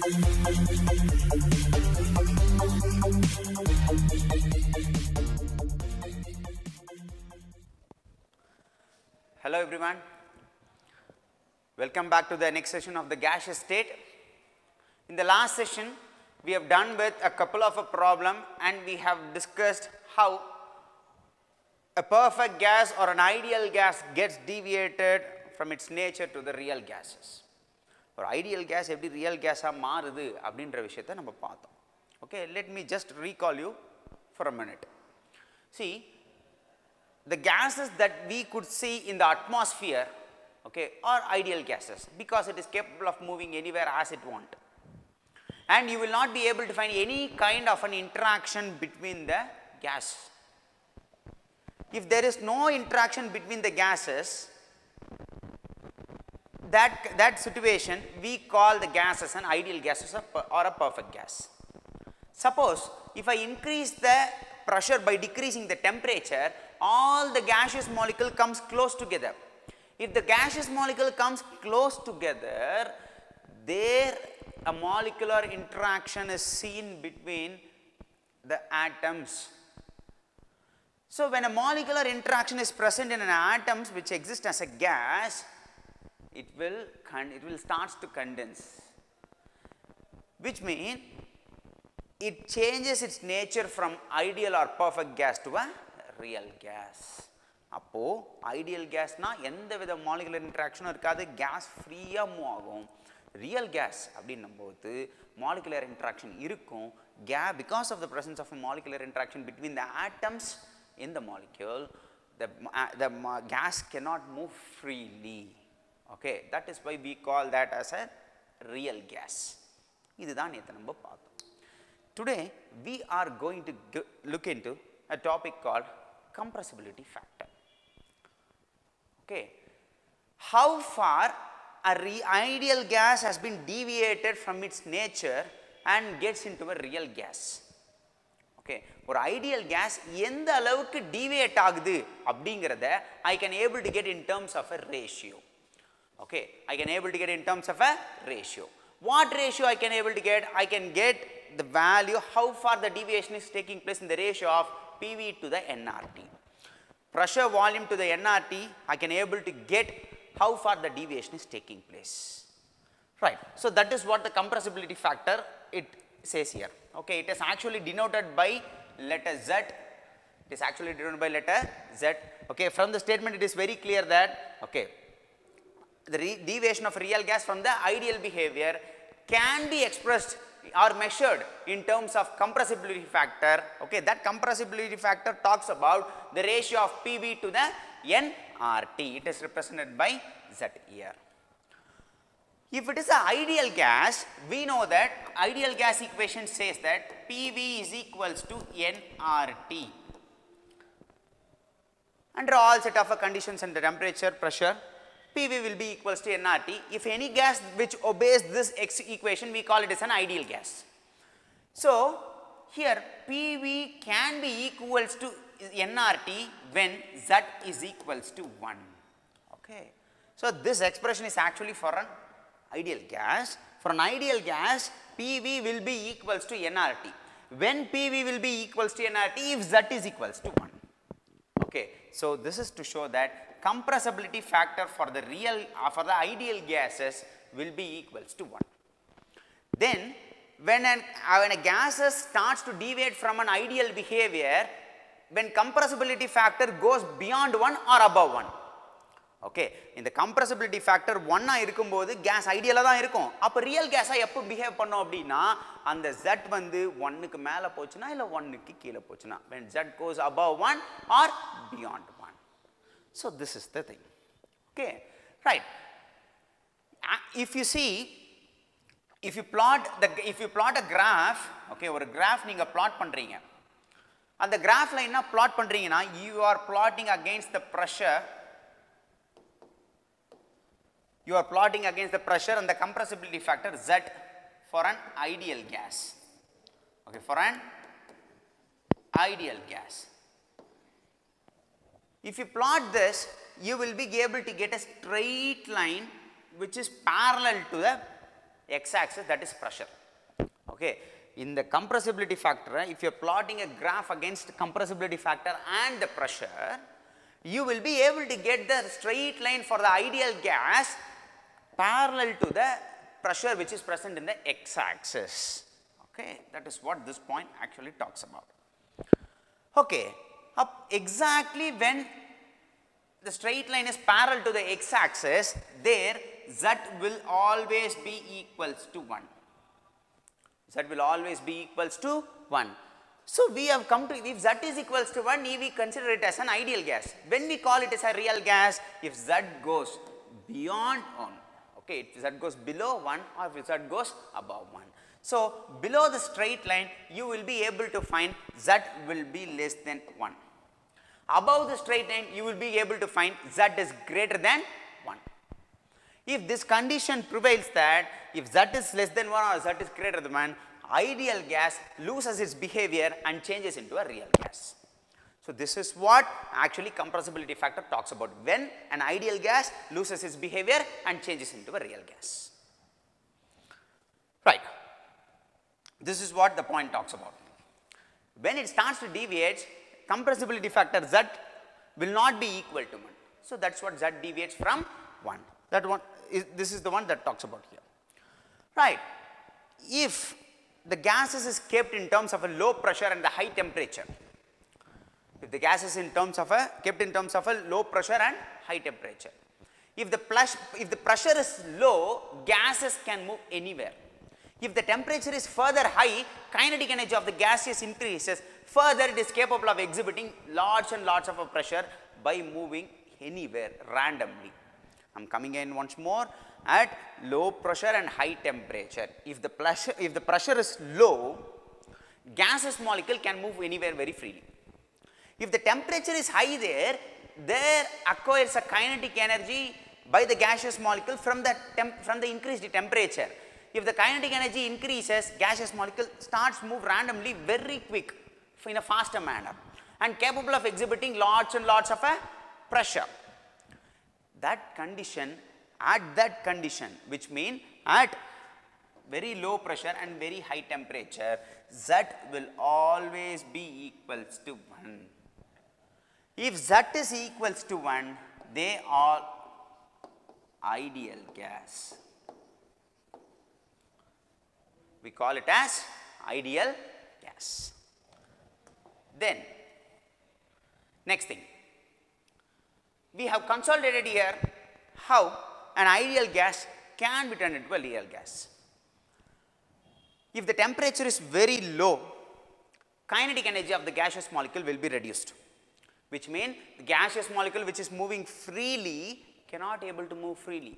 Hello everyone, welcome back to the next session of the gaseous state. In the last session, we have done with a couple of a problem and we have discussed how a perfect gas or an ideal gas gets deviated from its nature to the real gases. Or ideal gas எப்படி real gas மாறுது அப்படின்ற விஷயத்தை நம்ம பார்த்தோம். Okay, let me just recall you for a minute. See, the gases that we could see in the atmosphere, okay, are ideal gases because it is capable of moving anywhere as it wants. And you will not be able to find any kind of an interaction between the gas. If there is no interaction between the gases, that situation we call the gas as an ideal gas or a perfect gas. Suppose if I increase the pressure by decreasing the temperature, all the gaseous molecule comes close together. If the gaseous molecule comes close together, there a molecular interaction is seen between the atoms. So when a molecular interaction is present in an atoms which exist as a gas, it will start to condense, which means it changes its nature from ideal or perfect gas to a real gas. அப்போ ideal gas na எந்த வித molecular interaction இருக்காது, gas free ஆ move ஆகும். real gas அப்படின்னும்போது molecular interaction இருக்கும். Because of the presence of a molecular interaction between the atoms in the molecule, the gas cannot move freely. Okay, that is why we call that as a real gas. இதுதான் நேத்து நம்ம பார்த்தோம். Today we are going to look into a topic called compressibility factor. Okay, how far a ideal gas has been deviated from its nature and gets into a real gas. Okay, ஒரு ideal gas எந்த அளவுக்கு deviate ஆகுது அப்படிங்கறத I can able to get in terms of a ratio. Okay, I can able to get in terms of a ratio. What ratio I can able to get? I can get the value how far the deviation is taking place in the ratio of PV to the nRT. Pressure volume to the nRT, I can able to get how far the deviation is taking place. Right. So that is what the compressibility factor it says here. Okay, it is actually denoted by letter Z. It is actually denoted by letter Z. Okay, from the statement it is very clear that okay, the deviation of real gas from the ideal behavior can be expressed or measured in terms of compressibility factor. Okay, that compressibility factor talks about the ratio of PV to the nRT. It is represented by Z here. If it is an ideal gas, we know that ideal gas equation says that PV is equals to nRT. Under all set of conditions and the temperature, pressure, PV will be equals to nRT. If any gas which obeys this equation, we call it as an ideal gas. So here PV can be equals to nRT when Z is equals to 1. Okay. So this expression is actually for an ideal gas. For an ideal gas, PV will be equals to nRT. When PV will be equals to nRT, if Z is equals to 1. Okay. So this is to show that compressibility factor for the ideal gases will be equals to 1. Then when a gas starts to deviate from an ideal behavior, when compressibility factor goes beyond 1 or above 1. Okay, in the compressibility factor 1 ஆ இருக்கும்போது gas ideal தான் இருக்கும். அப்ப real gas எப்போ behave பண்ணும் அப்படினா அந்த Z வந்து 1 க்கு மேல போச்சுனா இல்ல 1 க்கு கீழ போச்சுனா when Z goes above 1 or beyond 1. So this is the thing. Okay, right. If you see, if you plot a graph, okay, ஒரு graph நீங்க plot பண்றீங்க. அந்த graphல என்ன plot பண்றீங்கனா you are plotting against the pressure. You are plotting against the pressure and the compressibility factor Z for an ideal gas. Okay, for an ideal gas. If you plot this, you will be able to get a straight line which is parallel to the x-axis, that is pressure. Okay. In the compressibility factor, if you are plotting a graph against compressibility factor and the pressure, you will be able to get the straight line for the ideal gas parallel to the pressure which is present in the x-axis. Okay. That is what this point actually talks about. Okay. Exactly when the straight line is parallel to the x-axis, there z will always be equals to 1. Z will always be equals to 1. So, we have come to, if Z is equals to 1, we consider it as an ideal gas. When we call it as a real gas, if Z goes beyond 1, okay, if Z goes below 1 or if Z goes above 1. So, below the straight line, you will be able to find Z will be less than 1. Above the straight line, you will be able to find Z is greater than 1. If this condition prevails, that if Z is less than 1 or Z is greater than 1, ideal gas loses its behavior and changes into a real gas. So, this is what actually compressibility factor talks about, when an ideal gas loses its behavior and changes into a real gas. Right. This is what the point talks about. When it starts to deviate, compressibility factor Z will not be equal to 1. So, that is what Z deviates from 1. That one is, this is the one that talks about here. Right. If the gases is kept in terms of a low pressure and the high temperature, if the gas is in terms of a kept in terms of a low pressure and high temperature, if the pressure is low, gases can move anywhere. If the temperature is further high, kinetic energy of the gases increases. Further, it is capable of exhibiting lots and lots of a pressure by moving anywhere randomly. I am coming in once more. At low pressure and high temperature, if the pressure is low, gaseous molecule can move anywhere very freely. If the temperature is high, there acquires a kinetic energy by the gaseous molecule from the increased temperature. If the kinetic energy increases, gaseous molecule starts to move randomly very quick in a faster manner and capable of exhibiting lots and lots of a pressure. That condition, at that condition, which means at very low pressure and very high temperature, Z will always be equals to 1. If Z is equals to 1, they are ideal gas. We call it as ideal gas. Then, next thing, we have consolidated here how an ideal gas can be turned into a real gas. If the temperature is very low, kinetic energy of the gaseous molecule will be reduced, which means the gaseous molecule which is moving freely cannot able to move freely.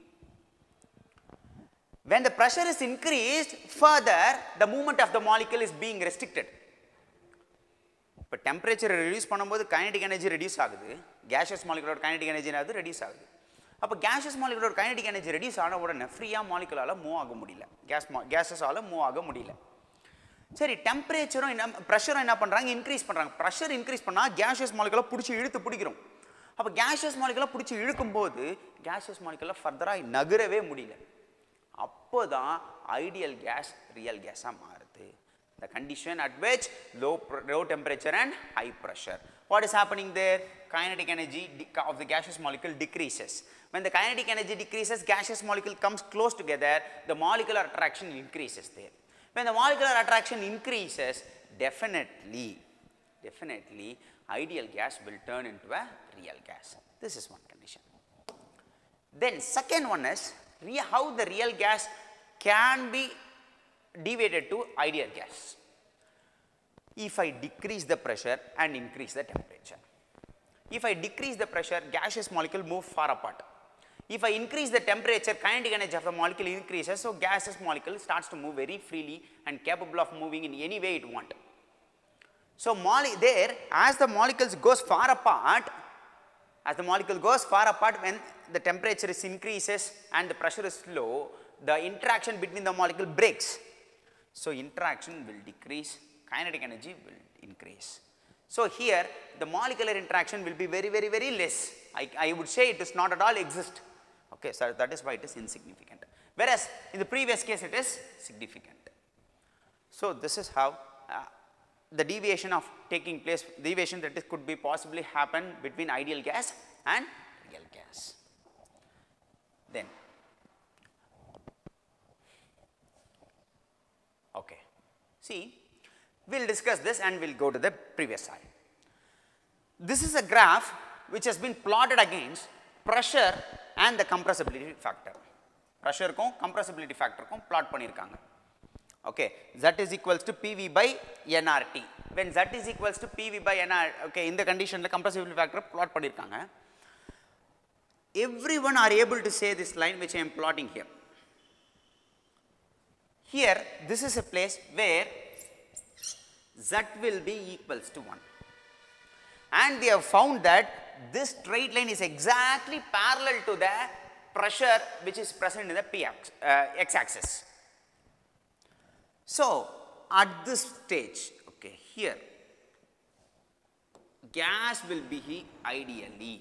When the pressure is increased, further the movement of the molecule is being restricted. But temperature reduce பண்ணும்போது kinetic energy reduce ஆகுது, gaseous molecule kinetic energy reduce ஆகுது. அப்போ gaseous molecule kinetic energy reduce ஆன உடனே ஃப்ரீயா molecule move ஆக முடியல, gases ஆல மூவ் ஆக முடியல. சரி, டெம்பரேச்சரும் பிரஷரும் என்ன பண்றாங்க, இன்க்ரீஸ் பண்றாங்க. பிரஷர் இன்க்ரீஸ் பண்ணா gaseous molecule பிடிச்சி இழுத்து பிடிக்கிறோம். அப்போ gaseous molecule பிடிச்சி இழுக்கும்போது gaseous molecule ஃபர்தரா நகரவே முடியல. அப்போதான் ideal gas real gas மாறுது. The condition at which low temperature and high pressure. What is happening there? Kinetic energy of the gaseous molecule decreases. When the kinetic energy decreases, gaseous molecule comes close together, the molecular attraction increases there. When the molecular attraction increases, definitely ideal gas will turn into a real gas. This is one condition. Then second one is how the real gas can be deviated to ideal gas. If I decrease the pressure and increase the temperature. If I decrease the pressure, gaseous molecule move far apart. If I increase the temperature, kinetic energy of the molecule increases, so gaseous molecule starts to move very freely and capable of moving in any way it wants. So there, as the molecules goes far apart, when the temperature is increases and the pressure is low, the interaction between the molecule breaks. So interaction will decrease, kinetic energy will increase. So here the molecular interaction will be very less. I would say it does not at all exist. Okay, so that is why it is insignificant. Whereas in the previous case it is significant. So this is how the deviation of taking place, deviation that could be possibly happen between ideal gas and real gas. Then, okay, see, we will discuss this and we will go to the previous slide. This is a graph which has been plotted against pressure and the compressibility factor. Pressure ko compressibility factor ko plot pannirukanga. Okay, Z is equals to PV by nRT. When Z is equals to PV by nRT, okay, in the condition the compressibility factor plot pannirukanga. Everyone are able to say this line which I am plotting here. Here, this is a place where Z will be equals to 1. And we have found that this straight line is exactly parallel to the pressure which is present in the x-axis. So, at this stage, okay, here, gas will be ideally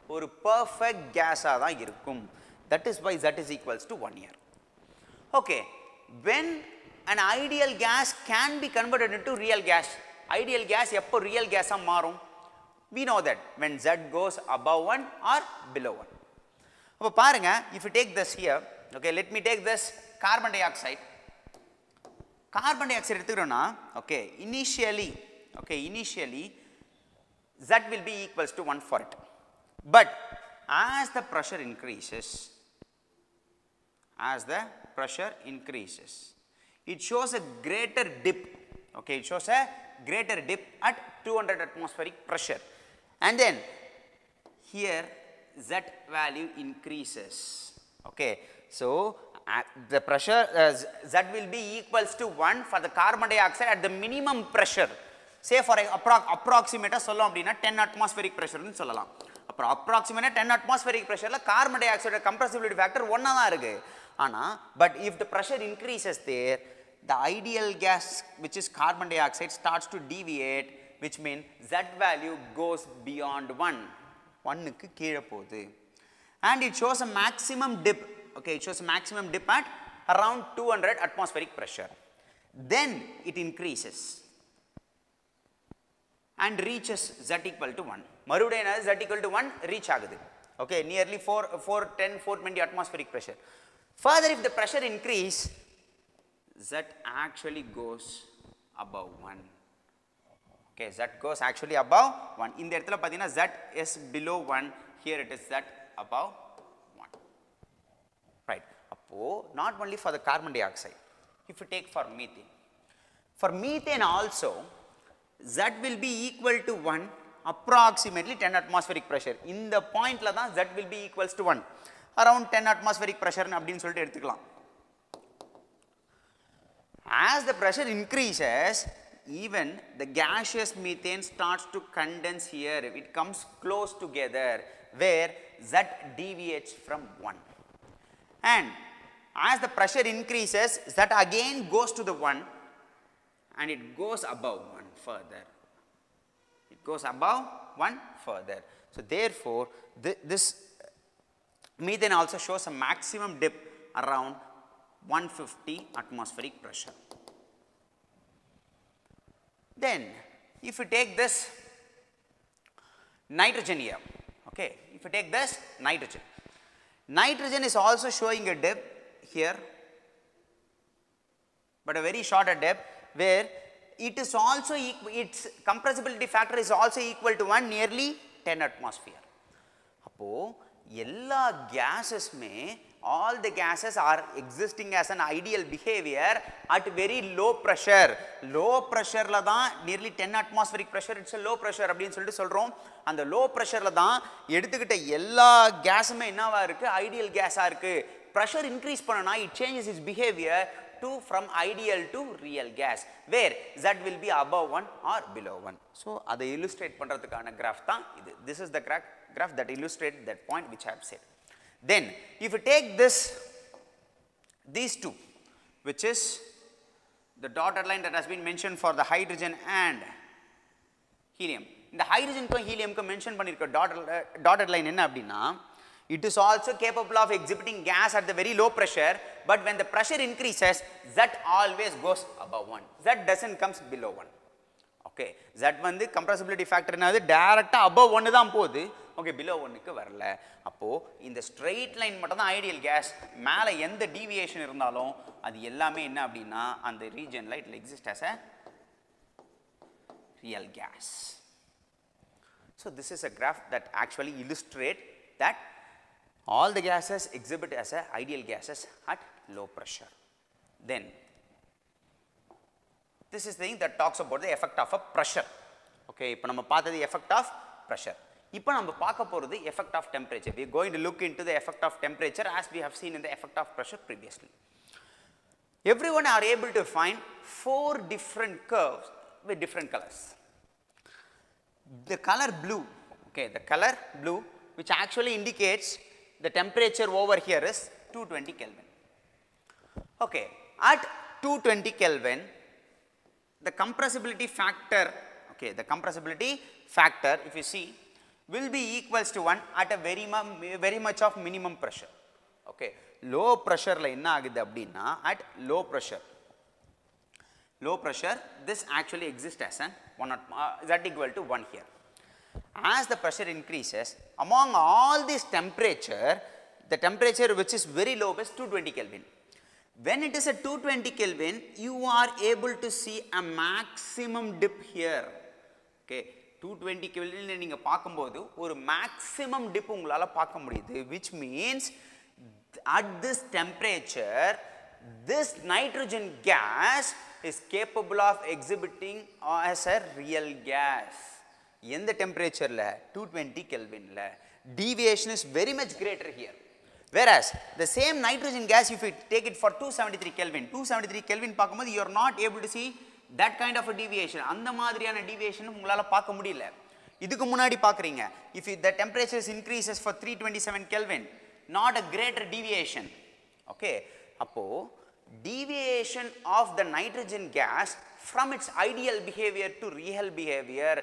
or perfect gas. That is why Z is equals to 1 here. Okay, when an ideal gas can be converted into real gas, ideal gas eppo real gas maarum, we know that when Z goes above 1 or below 1. Appo parunga, if you take this here, okay, let me take this carbon dioxide. Carbon dioxide eduthukona, okay, initially Z will be equals to 1 for it. But as the pressure increases, it shows a greater dip. Okay, it shows a greater dip at 200 atmospheric pressure. And then here Z value increases. Okay, so the pressure Z will be equals to 1 for the carbon dioxide at the minimum pressure. Say for approximate 10 atmospheric pressure nu sollalam. Approximate 10 atmospheric pressure la carbon dioxide compressibility factor 1 ah irukku. But if the pressure increases there, the ideal gas which is carbon dioxide starts to deviate, which means Z value goes beyond 1. 1 ku keela podu. And it shows a maximum dip. Okay, it shows a maximum dip at around 200 atmospheric pressure. Then it increases and reaches Z equal to 1. Marudena Z equal to 1 reach agudhu. Okay, nearly 420 atmospheric pressure. Further, if the pressure increase, Z actually goes above 1. Okay, Z goes actually above 1. In the earthla pathina Z is below 1. Here it is Z above 1. Right. Appo, not only for the carbon dioxide, if you take for methane. For methane also, Z will be equal to 1 approximately 10 atmospheric pressure. In the point la Z will be equals to 1. Around 10 atmospheric pressure அப்படினு சொல்லிட்டு எடுத்துக்கலாம். As the pressure increases, even the gaseous methane starts to condense here. It comes close together where Z deviates from 1. And as the pressure increases, Z again goes to the 1 and it goes above 1 further. It goes above 1 further. So therefore, this methane also shows a maximum dip around 150 atmospheric pressure. Then, if you take this nitrogen here, okay, if you take this nitrogen, nitrogen is also showing a dip here, but a very shorter dip where it is also its compressibility factor is also equal to 1, nearly 10 atmosphere. Appo ella gases mein all the gases are existing as an ideal behavior at very low pressure. Low pressure la dhaan nearly 10 atmospheric pressure, it's a low pressure அப்படினு சொல்லிட்டு சொல்றோம். அந்த low pressure la dhaan எடுத்துக்கிட்ட எல்லா கேஸுமே என்னவா இருக்கு, ideal கேஸா இருக்கு. Pressure increase பண்ணனா it changes its behavior from ideal to real gas, where Z will be above 1 or below 1. So அதை illustrate பண்றதுக்கான graph தான் இது. This is the graph that illustrates that point which I have said. Then, if you take these two, which is the dotted line that has been mentioned for the hydrogen and helium. In the hydrogen ko helium ko mention பண்ணிருக்க dotted line என்ன அப்படினா, It is also capable of exhibiting gas at the very low pressure, but when the pressure increases, Z always goes above 1. Z doesn't comes below 1. Okay, Z வந்து compressibility factor என்னது டைரக்ட்டா above 1 தான் போகுது. Okay, below 1 க்கு வரல. அப்போ இந்த straight line மட்டும் தான் ideal gas. மேல எந்த deviation இருந்தாலும் அது எல்லாமே என்ன அப்படினா அந்த regionல it will exist as a real gas. So this is a graph that actually illustrates that all the gases exhibit as a ideal gases at low pressure. Then this is the thing that talks about the effect of a pressure. Okay, இப்போ நம்ம பார்த்தது effect of pressure. இப்போ நம்ம பார்க்க போறது effect of temperature. We are going to look into the effect of temperature as we have seen in the effect of pressure previously. Everyone are able to find 4 different curves with different colors. The color blue, okay, the color blue which actually indicates the temperature over here is 220 Kelvin. Okay, at 220 Kelvin, the compressibility factor, okay, the compressibility factor, if you see, will be equals to 1 at a very much of minimum pressure. Okay, low pressure la enna agudhu appadina at low pressure, this actually exists as an 1 z equal to 1 here. As the pressure increases, among all this temperature, the temperature which is very low is 220 Kelvin. When it is at 220 Kelvin, you are able to see a maximum dip here. Okay, 220 Kelvin நீங்க பாக்கும்போது ஒரு maximum dip உங்களால பார்க்க முடியுது, which means at this temperature this nitrogen gas is capable of exhibiting as a real gas. எந்த டெம்பரேச்சர்ல 220 கெல்வின்ல deviation is very much greater here, whereas the same nitrogen gas if you take it for 273 Kelvin பார்க்கும்போது you are not able to see that kind of a deviation. அந்த மாதிரியான deviation உங்களால பார்க்க முடியல. இதுக்கு முன்னாடி பார்க்கறீங்க, if the temperature increases for 327 Kelvin, not a greater deviation. Okay, அப்போ deviation of the nitrogen gas from its ideal behavior to real behavior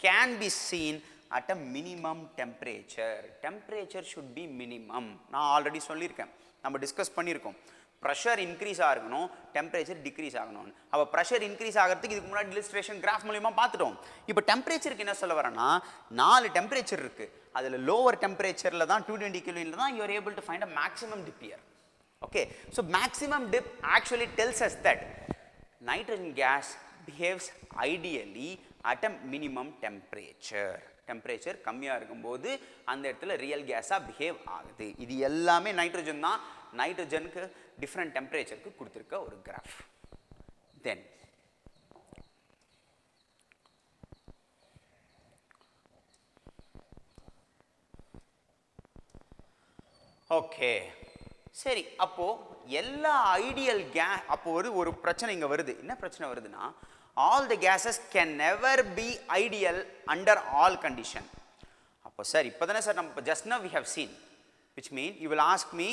can be seen at a minimum temperature. Temperature should be minimum. நான் already சொல்லியிருக்கேன், நம்ம discuss பண்ணியிருக்கோம், pressure increase ஆகணும், temperature degrees ஆகணும். அப்போ pressure increase ஆகிறதுக்கு இதுக்கு முன்னாடி இல்லஸ்ட்ரேஷன் கிராஃப் மூலியமா பார்த்துட்டோம். இப்போ டெம்பரேச்சருக்கு என்ன சொல்ல வரேன்னா 4 டெம்பரேச்சர் இருக்கு, அதில் லோவர் டெம்பரேச்சரில் தான் 220 கெல்வின்ல தான் you are able to find a maximum dip here. Okay, so maximum dip actually tells us that nitrogen gas behaves ideally at a minimum temperature. Temperature கம்மியா இருக்கும்போது அந்த இடத்துல ரியல் கேஸா பிஹேவ் ஆகுது. இது எல்லாமே நைட்ரஜன் தான், நைட்ரஜனுக்கு டிஃபரண்ட் டெம்பரேச்சருக்கு கொடுத்திருக்க ஒரு கிராஃப். தென் ஓகே சரி, அப்போ எல்லா ஐடியல் கேஸ், அப்போ ஒரு பிரச்சனை இங்க வருது. என்ன பிரச்சனை வருதுன்னா, all the gases can never be ideal under all condition. அப்போ சார் இப்போதானே சார் நம்ம just now we have seen, which mean you will ask me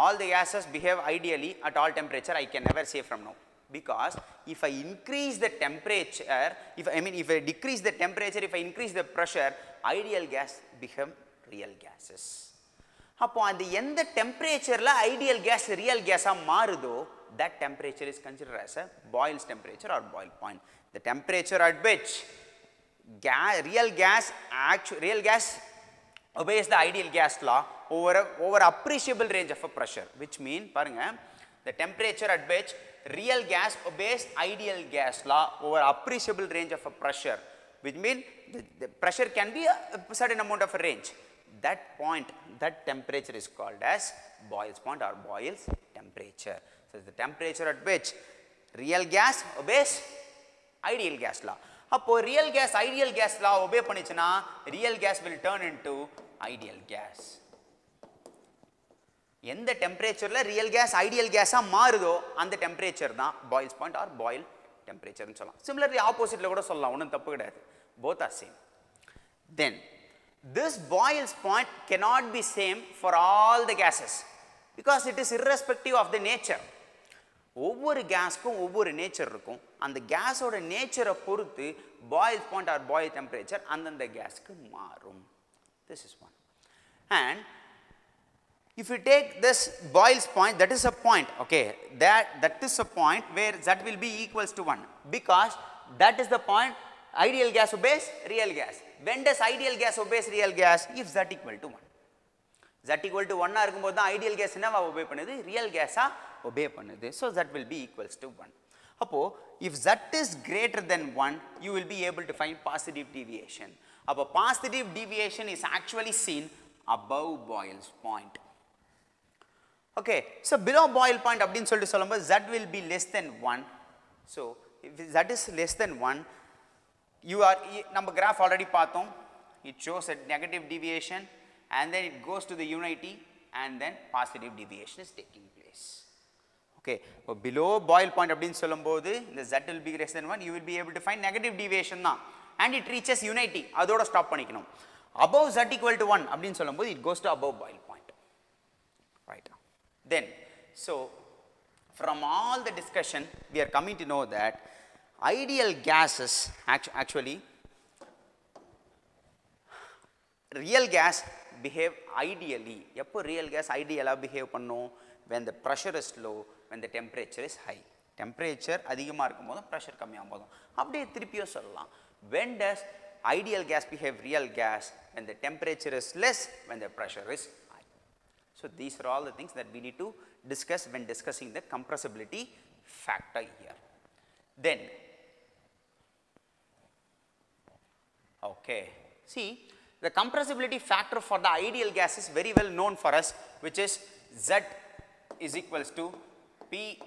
all the gases behave ideally at all temperature. I can never say from now, because if I increase the temperature, if I decrease the temperature, if I increase the pressure, ideal gas become real gases. அப்போ அந்த எந்த டெம்பரேச்சர்ல ideal gas real கேஸா மாறுதோ that temperature is considered as a Boyle's temperature or Boyle point. The temperature at which real gas obeys the ideal gas law over appreciable range of a pressure, which mean பாருங்க, the temperature at which real gas obeys ideal gas law over appreciable range of a pressure, which mean the pressure can be a certain amount of a range. That point, that temperature is called as Boyle's point or Boyle's temperature. So the temperature at which real gas obeys ideal gas law. அப்போ real gas ideal gas law obey பண்ணிச்சுனா real gas will turn into ideal gas. எந்த டெம்பரேச்சர்ல real gas ideal gas ஆ மாறுதோ அந்த temperature தான் Boyle's point or Boyle temperature னு சொல்லலாம். Similarly oppositeல கூட சொல்லலாம், ஒண்ணும் தப்பு கிடையாது. Both are same. Then this Boyle's point cannot be same for all the gases because it is irrespective of the nature. ஒவ்வொரு கேஸ்க்கும் ஒவ்வொரு நேச்சர் இருக்கும். அந்த கேஸோட நேச்சரை பொறுத்து Boyle's point or Boyle temperature அந்தந்த கேஸ்க்கு மாறும். This is one. And If you take this Boyle's point, that is a point, okay, that is a point where Z will be equals to 1, because that is the point ideal gas obeys real gas. When does ideal gas obeys real gas? If Z equal to 1. Z equal to 1 இருக்கும்போது தான் ideal gas என்னவா obey பண்ணுது? Real gas obey பண்ணுது. So Z will be equals to 1. அப்போ if Z is greater than 1, you will be able to find positive deviation. அப்போ positive deviation is actually seen above Boyle's point. Okay, so below Boyle point அப்படினு சொல்லிட்டு சொல்லும்போது Z will be less than 1. So if Z is less than 1, you are நம்ம graph already பார்த்தோம். It shows a negative deviation and then it goes to the unity and then positive deviation is taking place. Okay, so below Boyle point அப்படினு சொல்லும்போது the Z will be less than 1, you will be able to find negative deviation தான், and it reaches unity. அதோட stop பண்ணிக்கணும். Above Z equal to 1 அப்படினு சொல்லும்போது it goes to above Boyle point. Right. Then, so from all the discussion we are coming to know that ideal gases actually real gas behave ideally. எப்போ real gas ideally behave பண்ணும்? When the pressure is low, when the temperature is high. Temperature அதிகமாக இருக்கும்போது pressure கம்மியாகும் போதும். அப்படியே திருப்பியும் சொல்லலாம். When does ideal gas behave real gas? When the temperature is less, when the pressure is high. So these are all the things that we need to discuss when discussing the compressibility factor here. Then, okay, see, the compressibility factor for the ideal gas is very well known for us, which is Z is equals to P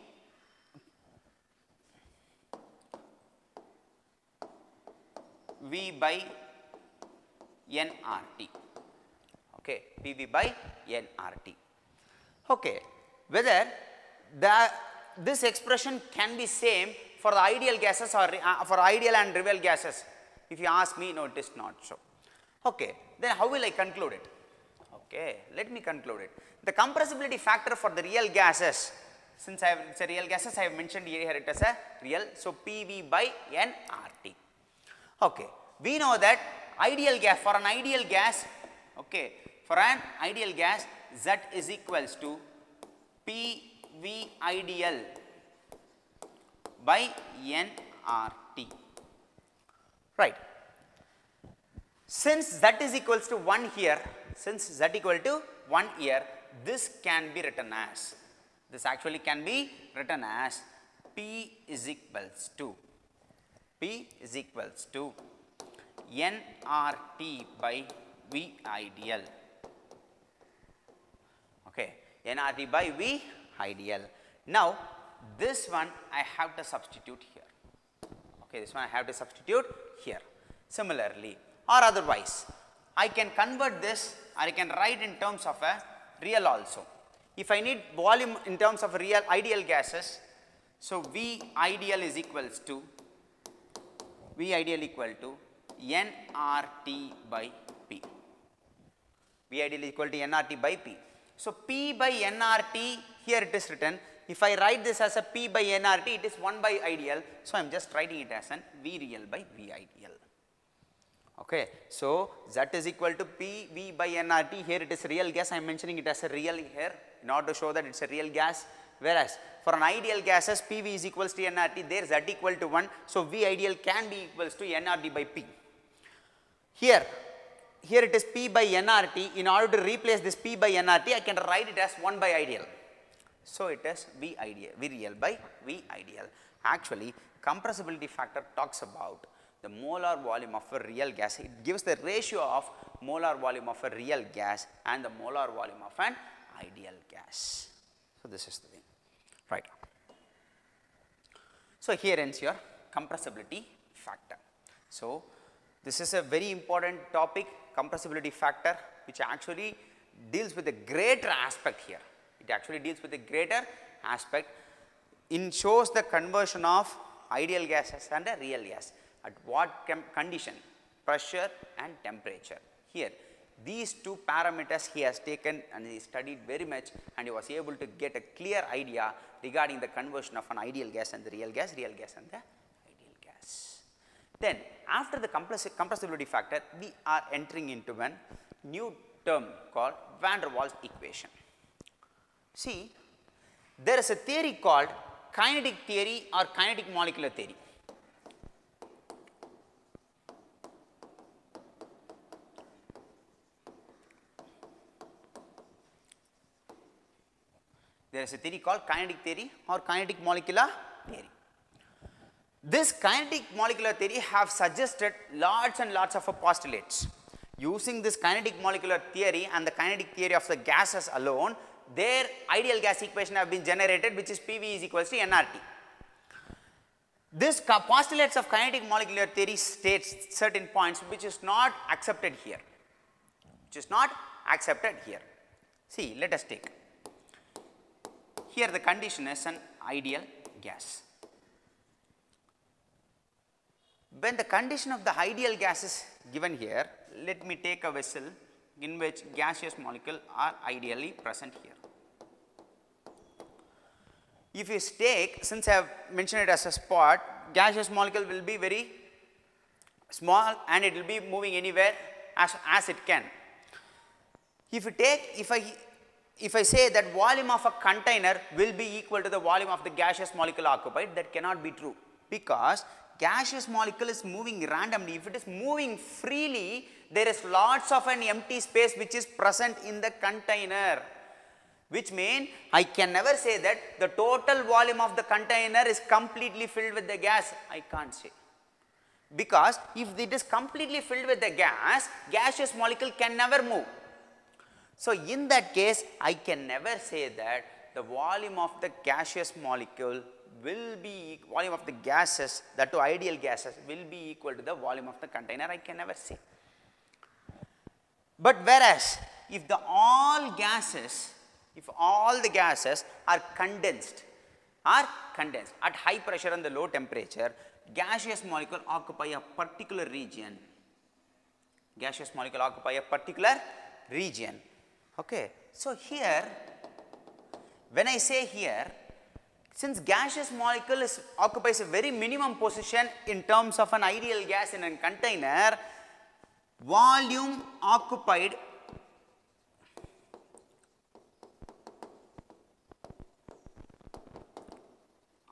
V by nRT. Okay, PV by nRT. Okay, whether this expression can be same for the ideal gases or for ideal and real gases. If you ask me, no, it is not so. Okay, then how will I conclude it? Okay, let me conclude it. The compressibility factor for the real gases, since it's a real gases, I have mentioned here it as a real, so PV by nRT. Okay, we know that ideal gas, for an ideal gas, okay, for an ideal gas, Z is equals to PV ideal by nRT. Right. Since Z is equals to 1 here, since Z equal to 1 here, this can be written as, this actually can be written as P is equals to nRT by V ideal. Okay, nRT by V ideal. Now, this one I have to substitute here. Okay, this one I have to substitute here. Similarly, or otherwise, I can convert this, or I can write in terms of a real also. If I need volume in terms of real ideal gases, so V ideal is equals to nRT by P. V ideal is equal to nRT by P. So P by nRT, here it is written. If I write this as a P by nRT, it is 1 by ideal. So I am just writing it as an V real by V ideal. Okay, so Z is equal to PV by nRT. Here it is real gas. I am mentioning it as a real here in order to show that it's a real gas. Whereas for an ideal gases, PV is equals to nRT. There Z equal to 1. So V ideal can be equals to nRT by P. Here it is P by nRT. In order to replace this P by nRT, I can write it as 1 by ideal. So it is V real by V ideal. Actually, compressibility factor talks about the molar volume of a real gas. It gives the ratio of molar volume of a real gas and the molar volume of an ideal gas. So this is the thing, right? So here ends your compressibility factor. So this is a very important topic, compressibility factor, which actually deals with a greater aspect here. It actually deals with a greater aspect. It shows the conversion of ideal gases and a real gas. At what condition? Pressure and temperature. Here, these two parameters he has taken and he studied very much, and he was able to get a clear idea regarding the conversion of an ideal gas and the real gas and the ideal gas. Then, after the compressibility factor, we are entering into one new term called van der Waals equation. See, there is a theory called kinetic theory or kinetic molecular theory. There is a theory called kinetic theory or kinetic molecular theory. This kinetic molecular theory have suggested lots and lots of postulates. Using this kinetic molecular theory and the kinetic theory of the gases alone, their ideal gas equation have been generated, which is PV is equals to nRT. This postulates of kinetic molecular theory states certain points which is not accepted here. Which is not accepted here. See, let us take. Here the condition is an ideal gas. When the condition of the ideal gas is given here, let me take a vessel in which gaseous molecules are ideally present here. If you take, since I have mentioned it as a spot, gaseous molecule will be very small and it will be moving anywhere as it can. If you take, if I say that volume of a container will be equal to the volume of the gaseous molecule occupied, that cannot be true, because gaseous molecule is moving randomly. If it is moving freely, there is lots of an empty space which is present in the container, which means I can never say that the total volume of the container is completely filled with the gas. I can't say, because if it is completely filled with the gas, gaseous molecule can never move. So in that case, I can never say that the volume of the gaseous molecule will be, volume of the gases, that to ideal gases, will be equal to the volume of the container. I can never say. But whereas if all the gases are condensed at high pressure and the low temperature, gaseous molecule occupy a particular region. Gaseous molecule occupy a particular region. Okay. So here, when I say here, since gaseous molecule occupies a very minimum position in terms of an ideal gas in a container, volume occupied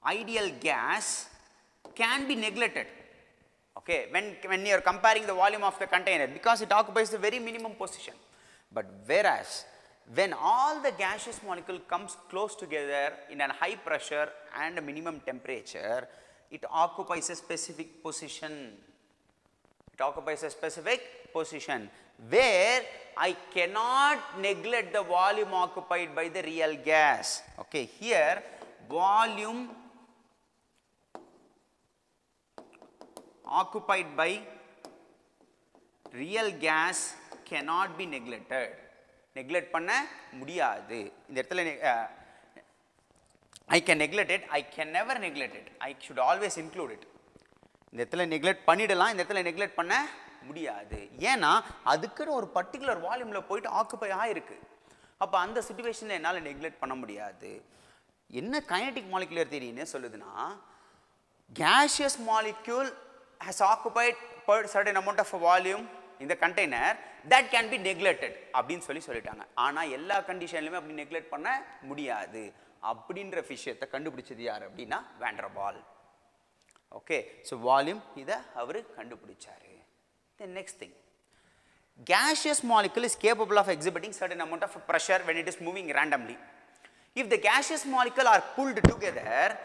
ideal gas can be neglected. Okay, when you are comparing the volume of the container, because it occupies the very minimum position. But whereas when all the gaseous molecule comes close together in a high pressure and a minimum temperature, it occupies a specific position. It occupies a specific position where I cannot neglect the volume occupied by the real gas. Okay, here volume occupied by real gas cannot be neglected. Neglect panna mudiyadhu. இந்த இடத்துல I can neglect it, I can never neglect it. I should always include it. இந்த இடத்துல neglect பண்ணிடலாம், இந்த இடத்துல neglect பண்ண முடியாது. ஏன்னா அதுக்குன்னு ஒரு பர்టిక్యులர் வால்யூம்ல போயிட்டு ஆக்குபை ஆயிருக்கு. அப்ப அந்த சிச்சுவேஷன்ல என்னால neglect பண்ண முடியாது. என்ன kinetic molecular theory ன்னு சொல்லுதுன்னா, gaseous molecule has occupied per certain amount of volume in the container that can be neglected அப்படினு சொல்லிட்டாங்க. ஆனா எல்லா கண்டிஷன்லயுமே அப்படி neglect பண்ண முடியாது அப்படின்ற விஷயத்தை கண்டுபிடிச்சது யார் அப்படினா வான் டெர் வால். ஓகே, so volume இத அவர் கண்டுபிடிச்சாரு. The next thing, gaseous molecule is capable of exhibiting certain amount of pressure when it is moving randomly. If the gaseous molecule are pulled together,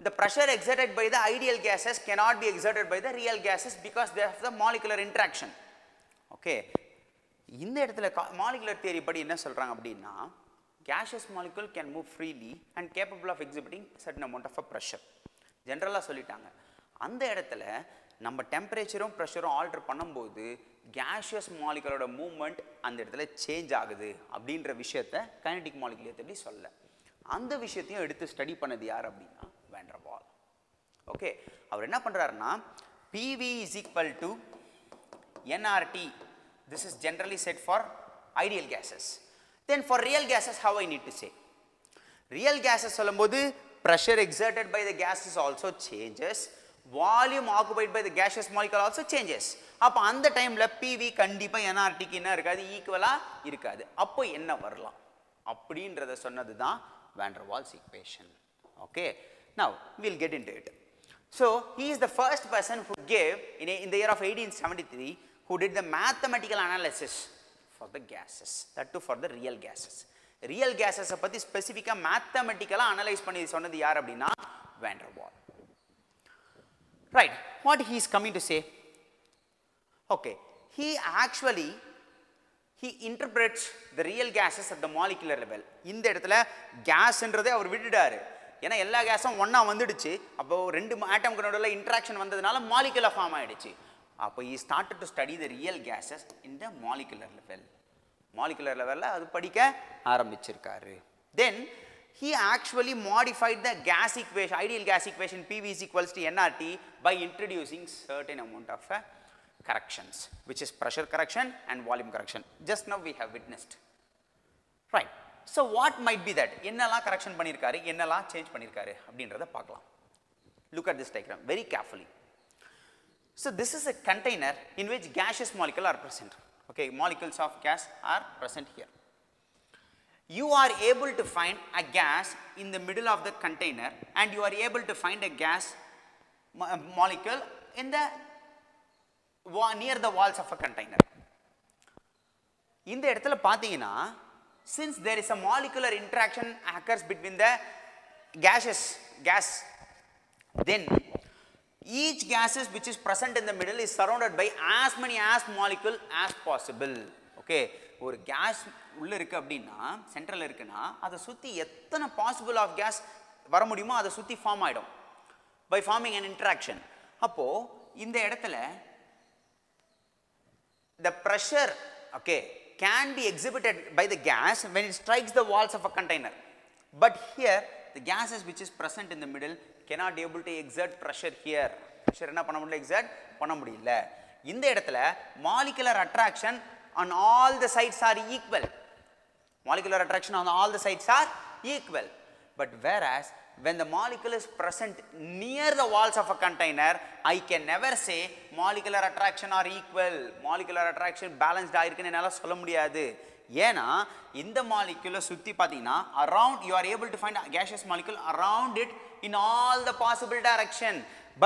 the pressure exerted by the ideal gases cannot be exerted by the real gases because they have the molecular interaction. Okay, இந்த இடத்துல molecular theory படி என்ன சொல்றாங்க அப்படினா, gaseous molecule can move freely and capable of exhibiting certain amount of a pressure. ஜெனரலா சொல்லிட்டாங்க. அந்த இடத்துல நம்ம டெம்பரேச்சரும் பிரஷரும் ஆல்டர் பண்ணும்போது gaseous moleculeோட மூவ்மெண்ட் அந்த இடத்துல சேஞ்ச் ஆகுது அப்படின்ற விஷயத்தை kinetic molecular theory சொல்ல. அந்த விஷயத்தையும் எடுத்து ஸ்டடி பண்ணது யார் அப்படினா வான் டெர் வால். ஓகே, அவர் என்ன பண்றாருன்னா PV is equal to nRT. This is generally said for ideal gases. Then for real gases, how I need to say? Real gases சொல்லும்போது pressure exerted by the gases also changes, volume occupied by the gaseous molecule also changes. அப்ப அந்த டைம்ல PV கண்டிப்பா nRT க்கு என்ன இருக்காது, ஈக்குவலா இருக்காது. அப்போ என்ன வரலாம்? அப்படின்றத சொன்னது தான் van der Waals equation. Okay, now we'll get into it. So he is the first person who gave in the year of 1873 who did the mathematical analysis for the gases, that too for the real gases. Real gases பத்தி ஸ்பெசிஃபிக்கா மேத்தமெட்டிக்கலா analyse பண்ணி சொன்னது யார் அப்படின்னா van der Waals. Right, what he is coming to say? Okay, he interprets the real gases at the molecular level. இந்த இடத்துல கேஸ்ன்றதை அவர் விட்டுட்டாரு. ஏன்னா எல்லா கேஸும் ஒண்ணா வந்துடுச்சு. அப்போ ரெண்டு ஆட்டம்க்கு நடுவுல இன்டராக்ஷன் வந்ததனால மாலிகுலா ஃபார்ம் ஆயிடுச்சு. அப்போ he started to study the real gases in the molecular level. Molecular level அது படிக்க ஆரம்பிச்சிருக்காரு. Then he actually modified the gas equation, ideal gas equation PV is equals to nRT by introducing certain amount of corrections, which is pressure correction and volume correction. Just now we have witnessed. Right. So what might be that? என்னெல்லாம் correction பண்ணிருக்காரு, என்னெல்லாம் change பண்ணிருக்காரு அப்படின்றத பார்க்கலாம். Look at this diagram very carefully. So this is a container in which gaseous molecules are present. Okay, molecules of gas are present here. You are able to find a gas in the middle of the container and you are able to find a gas molecule in the near the walls of a container. இந்த இடத்துல பாத்தீங்கன்னா since there is a molecular interaction occurs between the gas, then each gases which is present in the middle is surrounded by as many molecule as possible. Okay, ஒரு gas உள்ள இருக்கு அப்படின்னா சென்ட்ரல்ல இருக்குன்னா அதை சுத்தி எத்தனை பாசிபிள் ஆஃப் கேஸ் வர முடியுமோ அதை சுத்தி ஃபார்ம் ஆயிடும் by forming an interaction. அப்போ இந்த இடத்துல the pressure, okay, can be exhibited by the gas when it strikes the walls of a container, but here the gases which is present in the middle cannot able to exert pressure here. Pressure என்ன பண்ண முடியல, exert பண்ண முடியல. இந்த இடத்துல molecular attraction on all the sides are equal. Molecular attraction on all the sides are equal. But whereas when the molecule is present near the walls of a container, I can never say molecular attraction are equal. Molecular attraction balanced ஆயிருக்குன்னு என்னால சொல்ல முடியாது. ஏன்னா இந்த molecule சுத்தி பாத்தீங்கன்னா around you are able to find a gaseous molecule around it in all the possible direction.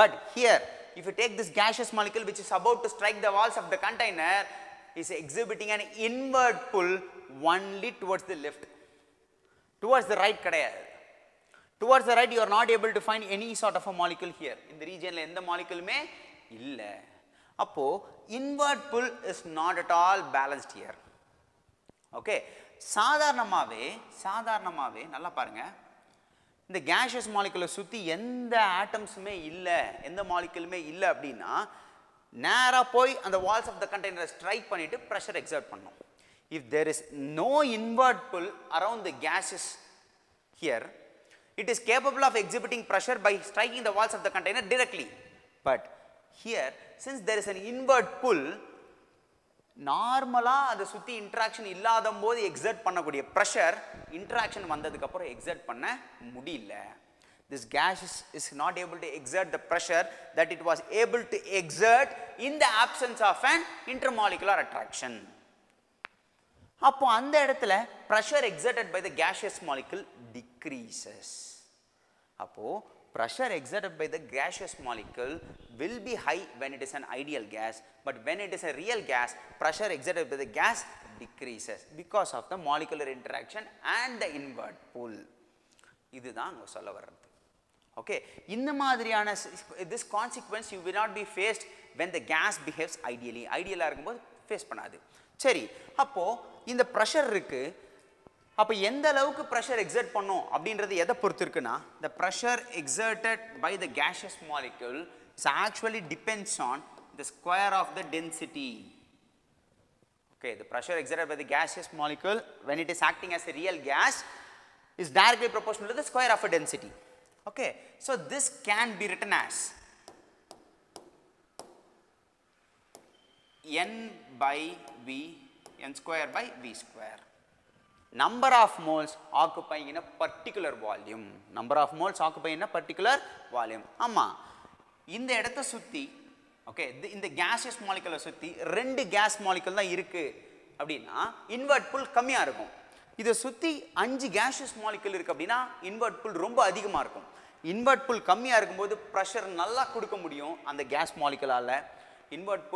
But here if you take this gaseous molecule which is about to strike the walls of the container, is exhibiting an inward pull only towards the left. Towards the right கிடையாது. Towards the right you are not able to find any sort of a molecule here. In the region la எந்த moleculeமே இல்ல. அப்போ inward pull is not at all balanced here. Okay, சாதாரணமாவே நல்லா பாருங்க, இந்த gaseous molecule சுத்தி எந்த ஆட்டம்ஸுமே இல்ல, எந்த moleculeமே இல்ல அப்படின்னா நேரா போய் அந்த walls of the container strike பண்ணிட்டு pressure exert பண்ணும். If there is no inward pull around the gases here, it is capable of exhibiting pressure by striking the walls of the container directly. But here since there is an inward pull, நார்மலா அத சுத்தி interaction இல்லாதம்போது exert பண்ணக்கூடிய pressure interaction வந்ததுக்கு அப்புறம் exert பண்ண முடியல. This gas is not able to exert the pressure that it was able to exert in the absence of an intermolecular attraction. அப்போ அந்த இடத்துல pressure exerted by the gaseous molecule decreases. அப்போ pressure exerted by the gaseous molecule will be high when it is an ideal gas, but when it is a real gas, pressure exerted by the gas decreases because of the molecular interaction and the inward pull. இதுதான் அங்க சொல்ல வர்றது. Okay, இந்த மாதிரியான this consequence you will not be faced when the gas behaves ideally. Ideal இருக்கும்போது face பண்ணாது. சரி, அப்போ இந்த pressure இருக்கு, அப்ப எந்த அளவுக்கு pressure exert பண்ணும் அப்படின்றது எதை பொறுத்து இருக்குன்னா, the pressure exerted by the gaseous molecule is actually depends on the square of the density. Okay, the pressure exerted by the gaseous molecule when it is acting as a real gas is directly proportional to the square of a density. Okay, so this can be written as n by v, n square by v square. Number of moles occupying in a particular volume. Number of moles occupying in a particular volume. ஆமா, இந்த இடத்தை சுத்தி, okay, இந்த gaseous molecule சுத்தி ரெண்டு gas molecule தான் இருக்கு அப்படின்னா inward pull கம்மியா இருக்கும். இதை சுற்றி 5 gaseous molecule இருக்குது அப்படின்னா இன்வெர்ட் புல் ரொம்ப அதிகமாக இருக்கும். இன்வெர்ட் புல் கம்மியாக இருக்கும்போது ப்ரெஷர் நல்லா கொடுக்க முடியும் அந்த கேஸ் மாலிகுலால். இன்வெர்ட்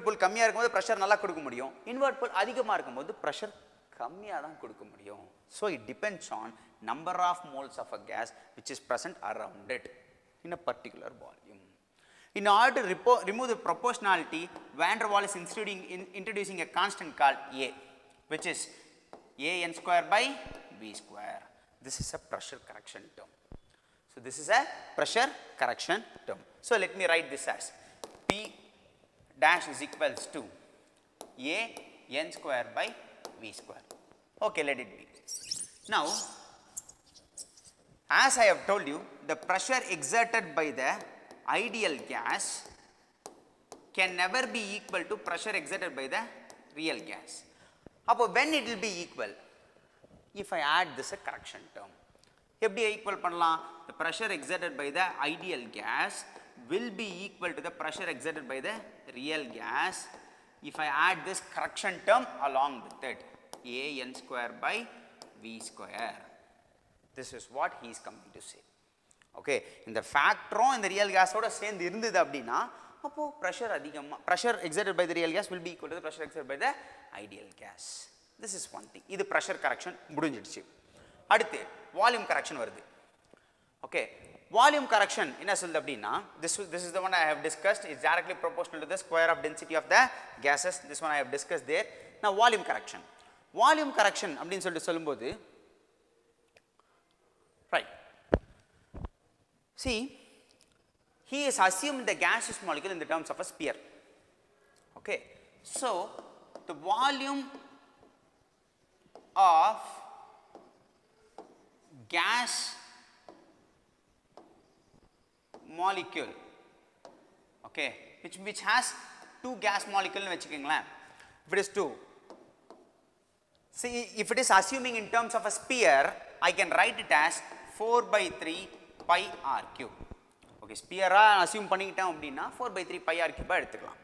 புல் கம்மியாக இருக்கும்போது ப்ரெஷர் நல்லா கொடுக்க முடியும். இன்வெர்ட் புல் அதிகமாக இருக்கும்போது ப்ரெஷர் கம்மியாக தான் கொடுக்க முடியும். So it depends on number of moles of a gas which is present around it in a particular volume. In order to remove the proportionality, van der Waals is introducing a constant called A, which is an square by v square. This is a pressure correction term. So this is a pressure correction term. So let me write this as P dash is equals to A n square by v square. Okay, let it be. Now, as I have told you, the pressure exerted by the ideal gas can never be equal to pressure exerted by the real gas. Appo when it will be equal? If I add this a correction term. எப்படி equal பண்ணலாம்? The pressure exerted by the ideal gas will be equal to the pressure exerted by the real gas if I add this correction term along with it. An square by v square. This is what he is coming to say. Okay, இந்த ஃபேக்டரும் இந்த real கேஸோட சேர்ந்து இருந்தது அப்படின்னா அப்போ pressure exerted by the real gas will be equal to the pressure exerted by the ideal gas. This is one thing. இது pressure correction முடிஞ்சிடுச்சு. அடுத்து வால்யூம் கரெக்ஷன் வருது. ஓகே, வால்யூம் கரெக்ஷன் என்ன சொல்லுது அப்படின்னா this is the one I have discussed. It's directly proportional to the square of density of the gases. This one I have discussed there. Now volume correction அப்படின்னு சொல்லிட்டு சொல்லும்போது right, see, he is assumed the gaseous molecule in the terms of a sphere. Okay, so the volume of gas molecule, okay, which has 2 gas molecule vechukkinga. If it is 2, see, if it is assuming in terms of a sphere, I can write it as 4 by 3 pi r cube. Okay, sphere assume பண்ணிக்கிட்டோம் அப்படின்னா 4 by 3 pi r cube எடுத்துக்கலாம்.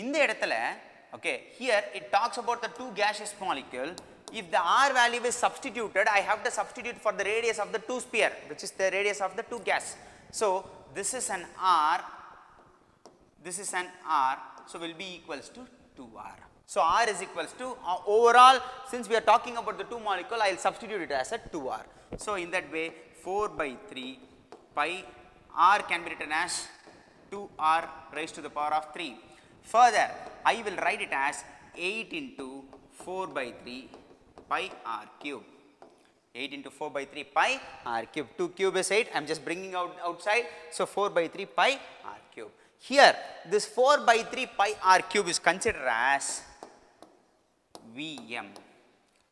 இந்த இடத்துல okay, here it talks about the 2 gaseous molecule. If the r value is substituted, I have to substitute for the radius of the 2 sphere, which is the radius of the 2 gas. So this is an r, so will be equals to 2r. So r is equals to overall, since we are talking about the 2 molecule, I will substitute it as a 2r. So in that way 4 by 3 pi r can be written as 2r raised to the power of 3. Further, I will write it as 8 into 4 by 3 pi r cube. 8 into 4 by 3 pi r cube. 2 cube is 8. I am just bringing outside. So 4 by 3 pi r cube. Here, this 4 by 3 pi r cube is considered as Vm.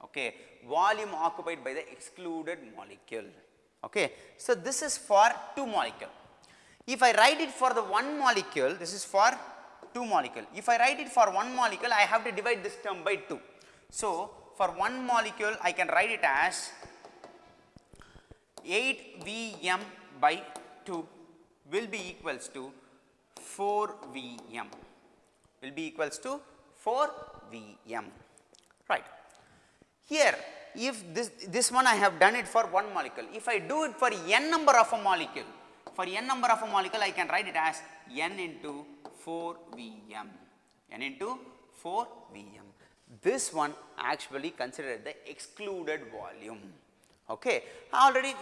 Okay, volume occupied by the excluded molecule. Okay, so this is for 2 molecule. If I write it for the 1 molecule, this is for 2 molecule. If I write it for 1 molecule, I have to divide this term by 2. So for 1 molecule, I can write it as 8 Vm by 2 will be equals to 4 Vm. Will be equals to 4 Vm. Right. Here, if this one I have done it for 1 molecule. If I do it for n number of a molecule, I can write it as n into 4 Vm. n into 4 Vm. This one actually considered the excluded volume. Okay.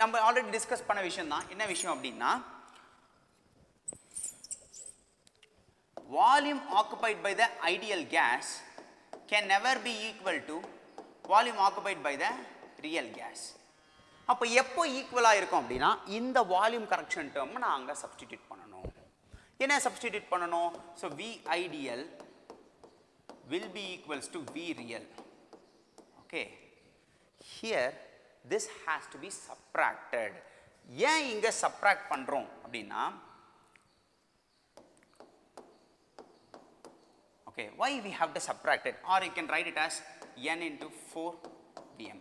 நம்ம already discuss பண்ண விஷயம் தான். என்ன விஷயம் அப்படின்னா volume occupied by the ideal gas can never be equal to volume occupied by the real gas. அப்போ எப்போ ஈக்குவலா இருக்கும் அப்படின்னா இந்த வால்யூம் கரெக்ஷன் டேர்ம் நான் அங்க சப்ஸ்டிட்யூட் பண்ணணும். என்ன சப்ஸ்டிட்யூட் பண்ணணும்? So V ideal will be equals to V real. Okay. Here this has to be subtracted. ஏன் இங்க சப்ட்ராக்ட் பண்றோம் அப்படின்னா okay, why we have to subtract it, or you can write it as n into 4 Vm.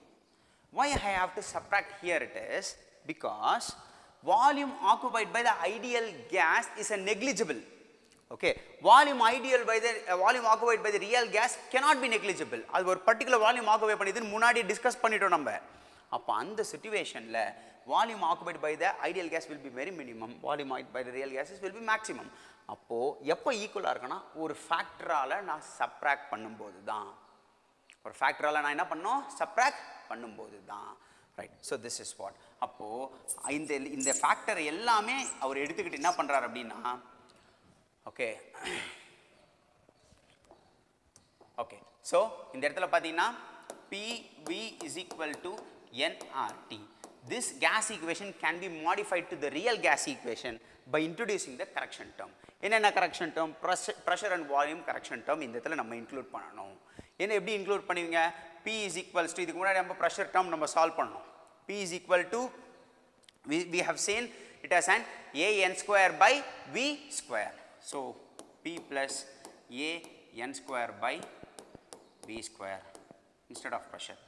Why I have to subtract here it is because volume occupied by the ideal gas is a negligible. Okay, volume ideal by the volume occupied by the real gas cannot be negligible. அது ஒரு particular volume occupy பண்ணிதுன்னு முன்னாடி discuss பண்ணிட்டோம் நம்ம. அப்ப அந்த சிச்சுவேஷன்ல volume occupied by the ideal gas will be very minimum, volume occupied by the real gases will be maximum. அப்போ எப்போ ஈக்குவலா இருக்குன்னா ஒரு ஃபேக்டரால நான் சப்ட்ராக்ட் பண்ணும்போது தான். ஒரு ஃபேக்டரால நான் என்ன பண்ணோம், சப்ட்ராக்ட் பண்ணும்போது தான். Right, so this is what. அப்போ இந்த ஃபேக்டர் எல்லாமே அவர் எடுத்துக்கிட்டு என்ன பண்றாரு அப்படின்னா, ஓகே ஓகே, ஸோ இந்த இடத்துல பார்த்தீங்கன்னா PV is equal to nRT. This gas equation can be modified to the real gas equation by introducing the correction term. என்னென்ன correction term? Pressure and volume correction term இந்த இடத்துல நம்ம include பண்ணணும். என்ன எப்படி include பண்ணுவீங்க? P is equals to, இதுக்கு முன்னாடி நம்ம pressure term நம்ம solve பண்ணணும். P is equal to, we have seen it as an AN square by V square. So P plus AN square by V square instead of pressure.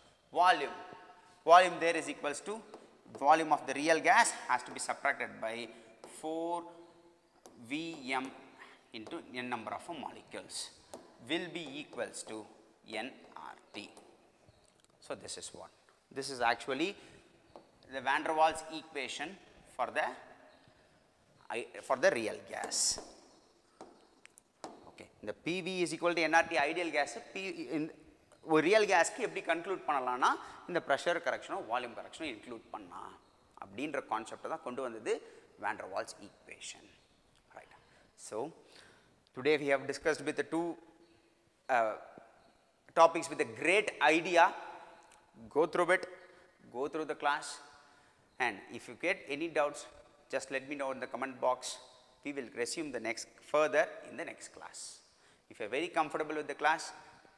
Volume there is equals to volume of the real gas has to be subtracted by 4 Vm into n number of molecules will be equals to nRT. So this is what, this is actually the van der Waals equation for the real gas. Okay, the PV is equal to nRT ideal gas. ஒரு real கேஸ்க்கு எப்படி conclude பண்ணலாம்னா இந்த pressure கரெக்ஷனோ volume கரெக்ஷனோ include பண்ணா அப்படின்ற கான்செப்டை தான் கொண்டு வந்தது van der Waals equation. Right, so today we have discussed with the two topics with a great idea. Go through it, go through the class, and if you get any doubts, just let me know in the comment box. We will resume the next further in the next class. If you are very comfortable with the class,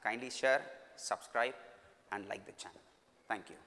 kindly share, subscribe and like the channel. Thank you.